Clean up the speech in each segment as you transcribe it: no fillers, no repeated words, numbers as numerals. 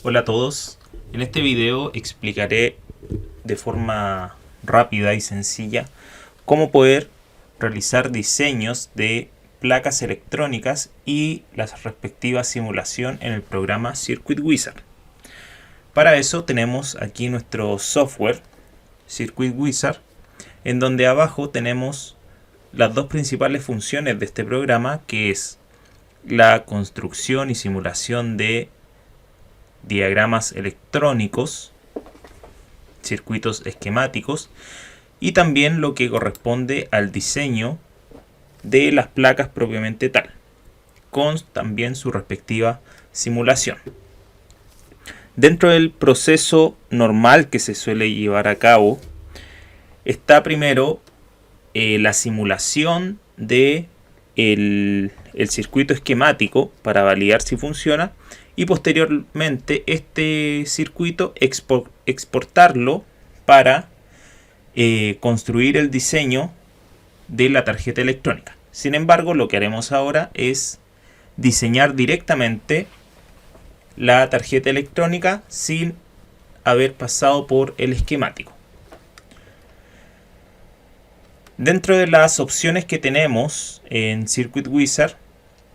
Hola a todos, en este video explicaré de forma rápida y sencilla cómo poder realizar diseños de placas electrónicas y la respectiva simulación en el programa Circuit Wizard. Para eso tenemos aquí nuestro software Circuit Wizard, en donde abajo tenemos las dos principales funciones de este programa, que es la construcción y simulación de diagramas electrónicos, circuitos esquemáticos, y también lo que corresponde al diseño de las placas propiamente tal, con también su respectiva simulación. Dentro del proceso normal que se suele llevar a cabo está primero la simulación de el circuito esquemático para validar si funciona, y posteriormente este circuito exportarlo para construir el diseño de la tarjeta electrónica. Sin embargo, lo que haremos ahora es diseñar directamente la tarjeta electrónica sin haber pasado por el esquemático. Dentro de las opciones que tenemos en Circuit Wizard,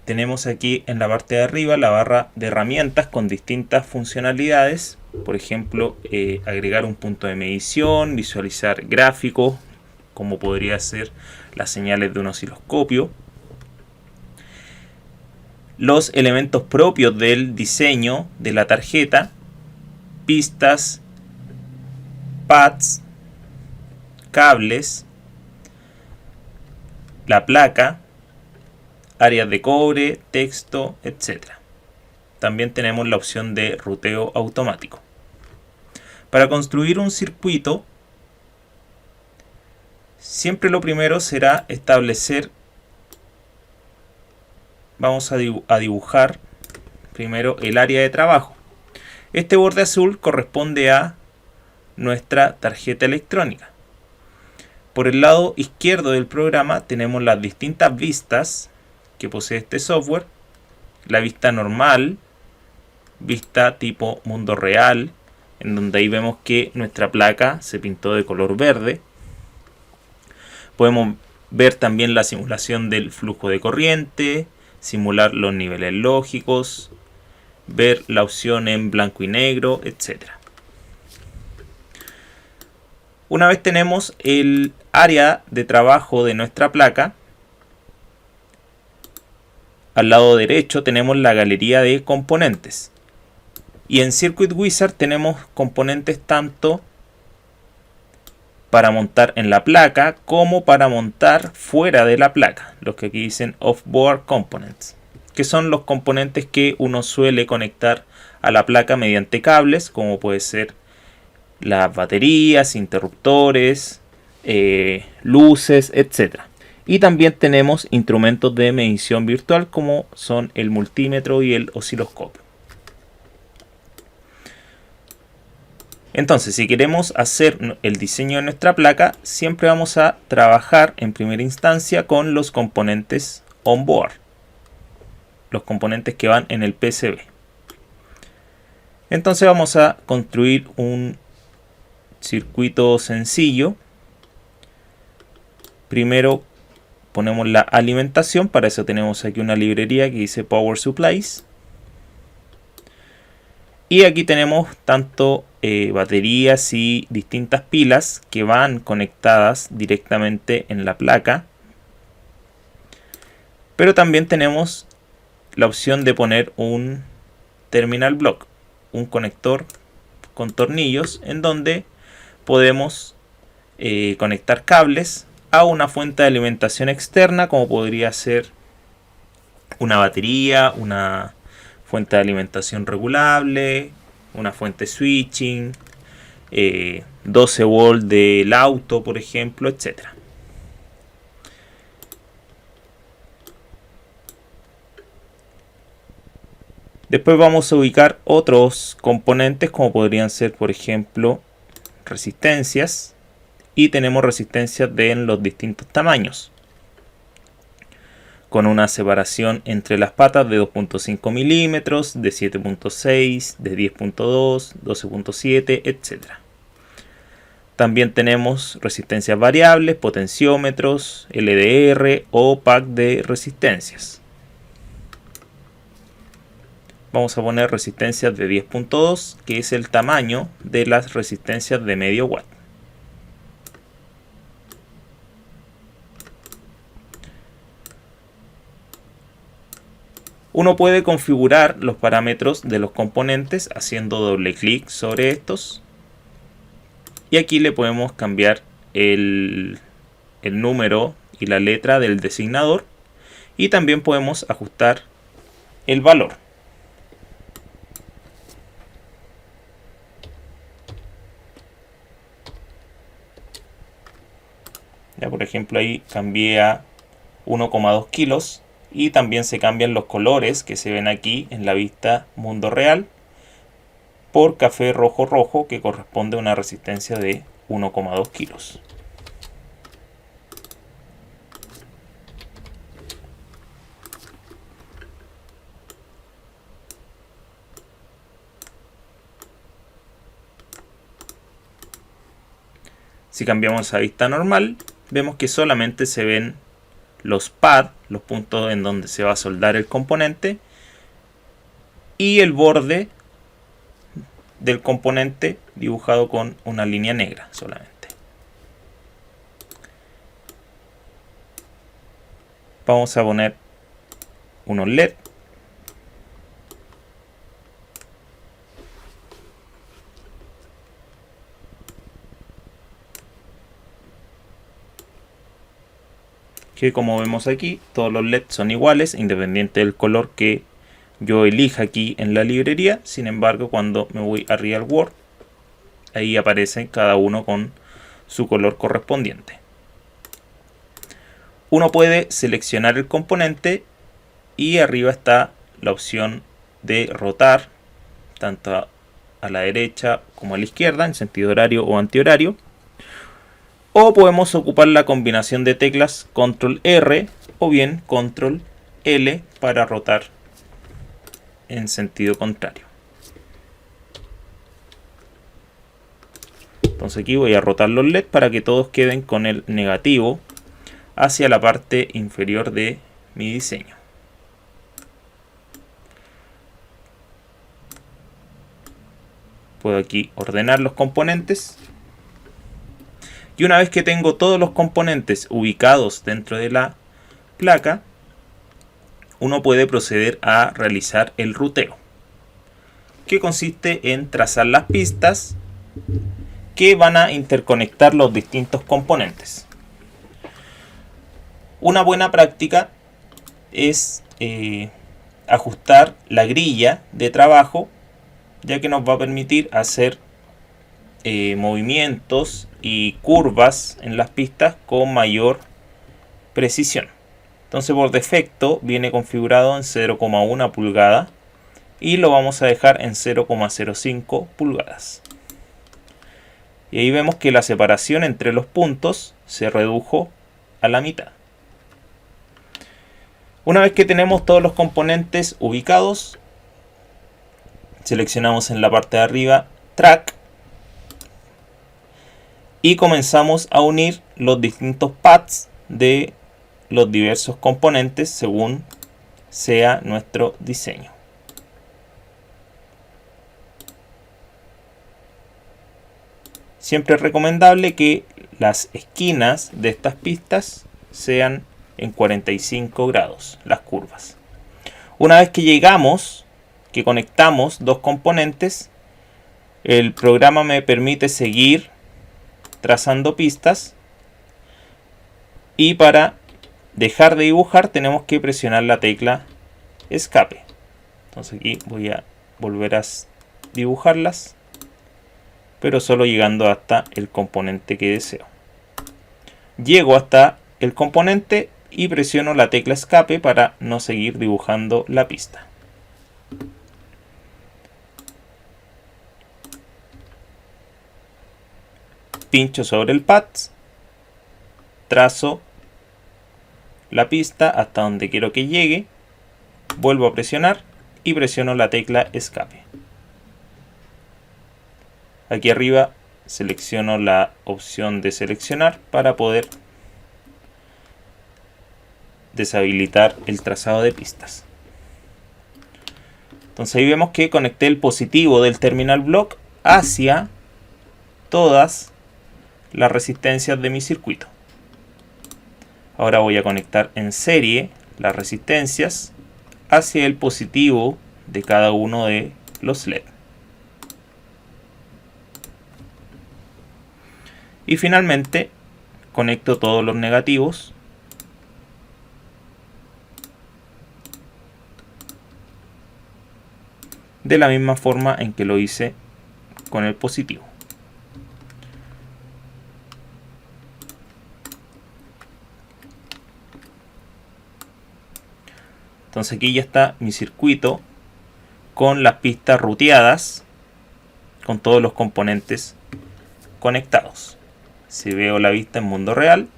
tenemos aquí en la parte de arriba la barra de herramientas con distintas funcionalidades. Por ejemplo, agregar un punto de medición, visualizar gráficos, como podría ser las señales de un osciloscopio. Los elementos propios del diseño de la tarjeta, pistas, pads, cables, la placa, áreas de cobre, texto, etc. También tenemos la opción de ruteo automático. Para construir un circuito, siempre lo primero será establecer, vamos a dibujar primero el área de trabajo. Este borde azul corresponde a nuestra tarjeta electrónica. Por el lado izquierdo del programa tenemos las distintas vistas que posee este software: la vista normal, vista tipo mundo real, en donde ahí vemos que nuestra placa se pintó de color verde. Podemos ver también la simulación del flujo de corriente, simular los niveles lógicos, ver la opción en blanco y negro, etc. Una vez tenemos el área de trabajo de nuestra placa, al lado derecho tenemos la galería de componentes. Y en Circuit Wizard tenemos componentes tanto para montar en la placa como para montar fuera de la placa, los que aquí dicen Off-Board Components, que son los componentes que uno suele conectar a la placa mediante cables, como puede ser las baterías, interruptores, luces, etc. Y también tenemos instrumentos de medición virtual, como son el multímetro y el osciloscopio. Entonces, si queremos hacer el diseño de nuestra placa, siempre vamos a trabajar en primera instancia con los componentes on-board, los componentes que van en el PCB. Entonces vamos a construir un circuito sencillo. Primero ponemos la alimentación. Para eso tenemos aquí una librería que dice Power Supplies. Y aquí tenemos tanto baterías y distintas pilas que van conectadas directamente en la placa. Pero también tenemos la opción de poner un terminal block, un conector con tornillos, en donde podemos conectar cables a una fuente de alimentación externa, como podría ser una batería, una fuente de alimentación regulable, una fuente switching, 12 volts del auto, por ejemplo, etc. Después vamos a ubicar otros componentes, como podrían ser, por ejemplo, resistencias, y tenemos resistencias de los distintos tamaños, con una separación entre las patas de 2.5 milímetros, de 7.6, de 10.2, 12.7, etc. También tenemos resistencias variables, potenciómetros, LDR o pack de resistencias. Vamos a poner resistencias de 10.2, que es el tamaño de las resistencias de medio watt. Uno puede configurar los parámetros de los componentes haciendo doble clic sobre estos. Y aquí le podemos cambiar el número y la letra del designador. Y también podemos ajustar el valor. Ya, por ejemplo, ahí cambié a 1,2 kilos. Y también se cambian los colores que se ven aquí en la vista mundo real por café rojo rojo, que corresponde a una resistencia de 1,2 kilos. Si cambiamos a vista normal, vemos que solamente se ven los pads, los puntos en donde se va a soldar el componente, y el borde del componente dibujado con una línea negra solamente. Vamos a poner unos LED. Que, como vemos aquí, todos los LED son iguales, independiente del color que yo elija aquí en la librería. Sin embargo, cuando me voy a Real World, ahí aparecen cada uno con su color correspondiente. Uno puede seleccionar el componente y arriba está la opción de rotar tanto a la derecha como a la izquierda en sentido horario o antihorario. O podemos ocupar la combinación de teclas Control R o bien Control L para rotar en sentido contrario. Entonces aquí voy a rotar los LED para que todos queden con el negativo hacia la parte inferior de mi diseño. Puedo aquí ordenar los componentes. Y una vez que tengo todos los componentes ubicados dentro de la placa, uno puede proceder a realizar el ruteo, que consiste en trazar las pistas que van a interconectar los distintos componentes. Una buena práctica es ajustar la grilla de trabajo, ya que nos va a permitir hacer movimientos y curvas en las pistas con mayor precisión. Entonces, por defecto viene configurado en 0,1 pulgada y lo vamos a dejar en 0,05 pulgadas. Y ahí vemos que la separación entre los puntos se redujo a la mitad. Una vez que tenemos todos los componentes ubicados, seleccionamos en la parte de arriba Track y comenzamos a unir los distintos pads de los diversos componentes según sea nuestro diseño. Siempre es recomendable que las esquinas de estas pistas sean en 45 grados, las curvas. Una vez que llegamos, que conectamos dos componentes, el programa me permite seguir trazando pistas, y para dejar de dibujar tenemos que presionar la tecla escape. Entonces aquí voy a volver a dibujarlas, pero solo llegando hasta el componente que deseo. Llego hasta el componente y presiono la tecla escape para no seguir dibujando la pista. Pincho sobre el pad, trazo la pista hasta donde quiero que llegue, vuelvo a presionar y presiono la tecla escape. Aquí arriba selecciono la opción de seleccionar para poder deshabilitar el trazado de pistas. Entonces ahí vemos que conecté el positivo del terminal block hacia todas las resistencias de mi circuito. Ahora voy a conectar en serie las resistencias hacia el positivo de cada uno de los LED. Y finalmente conecto todos los negativos de la misma forma en que lo hice con el positivo. Entonces aquí ya está mi circuito con las pistas ruteadas, con todos los componentes conectados. Si veo la vista en mundo real,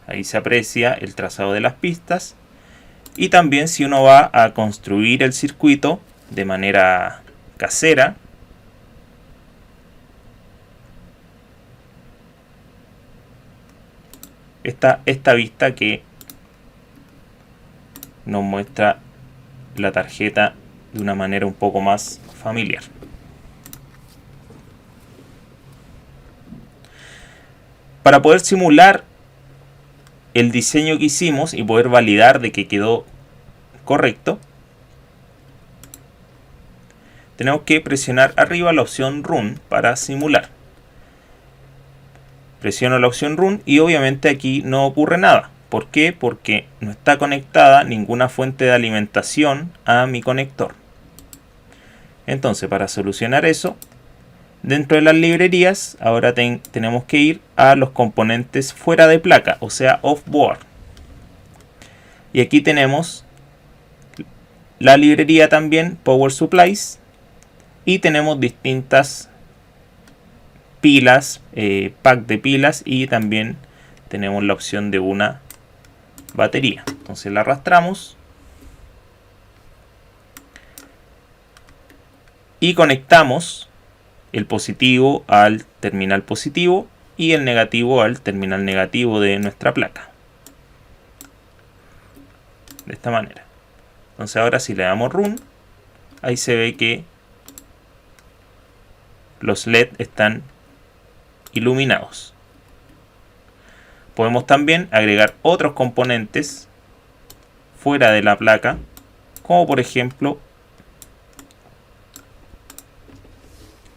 ahí se aprecia el trazado de las pistas. Y también si uno va a construir el circuito de manera casera, está esta vista que nos muestra la tarjeta de una manera un poco más familiar. Para poder simular el diseño que hicimos y poder validar de que quedó correcto, tenemos que presionar arriba la opción Run para simular. Presiono la opción Run y obviamente aquí no ocurre nada. ¿Por qué? Porque no está conectada ninguna fuente de alimentación a mi conector. Entonces, para solucionar eso, dentro de las librerías, ahora tenemos que ir a los componentes fuera de placa, o sea, off-board. Y aquí tenemos la librería también, Power Supplies, y tenemos distintas pilas, pack de pilas, y también tenemos la opción de una batería. Entonces la arrastramos y conectamos el positivo al terminal positivo y el negativo al terminal negativo de nuestra placa, de esta manera. Entonces ahora si le damos Run, ahí se ve que los LED están iluminados. Podemos también agregar otros componentes fuera de la placa, como por ejemplo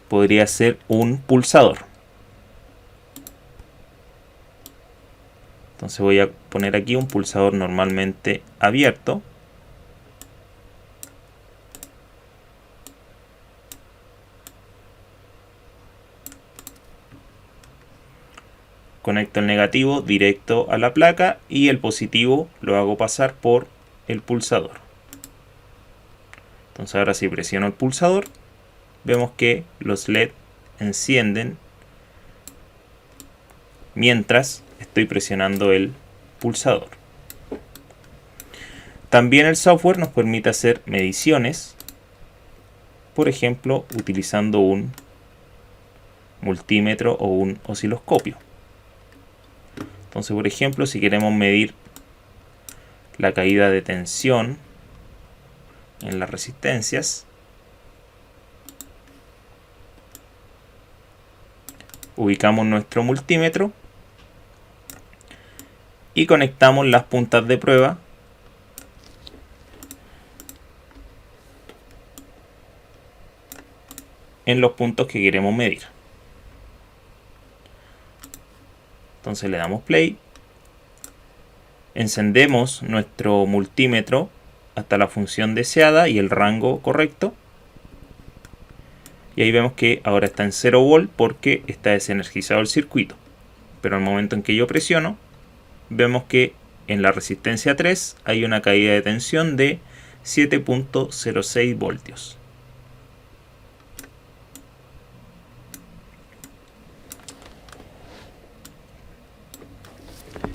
podría ser un pulsador. Entonces voy a poner aquí un pulsador normalmente abierto. Conecto el negativo directo a la placa y el positivo lo hago pasar por el pulsador. Entonces ahora si presiono el pulsador, vemos que los LED encienden mientras estoy presionando el pulsador. También el software nos permite hacer mediciones, por ejemplo utilizando un multímetro o un osciloscopio. Entonces, por ejemplo, si queremos medir la caída de tensión en las resistencias, ubicamos nuestro multímetro y conectamos las puntas de prueba en los puntos que queremos medir. Entonces le damos play, encendemos nuestro multímetro hasta la función deseada y el rango correcto, y ahí vemos que ahora está en 0 volt porque está desenergizado el circuito. Pero al momento en que yo presiono, vemos que en la resistencia 3 hay una caída de tensión de 7.06 voltios.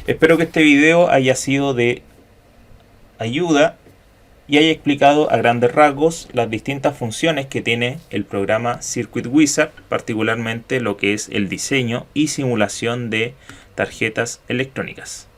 Espero que este video haya sido de ayuda y haya explicado a grandes rasgos las distintas funciones que tiene el programa Circuit Wizard, particularmente lo que es el diseño y simulación de tarjetas electrónicas.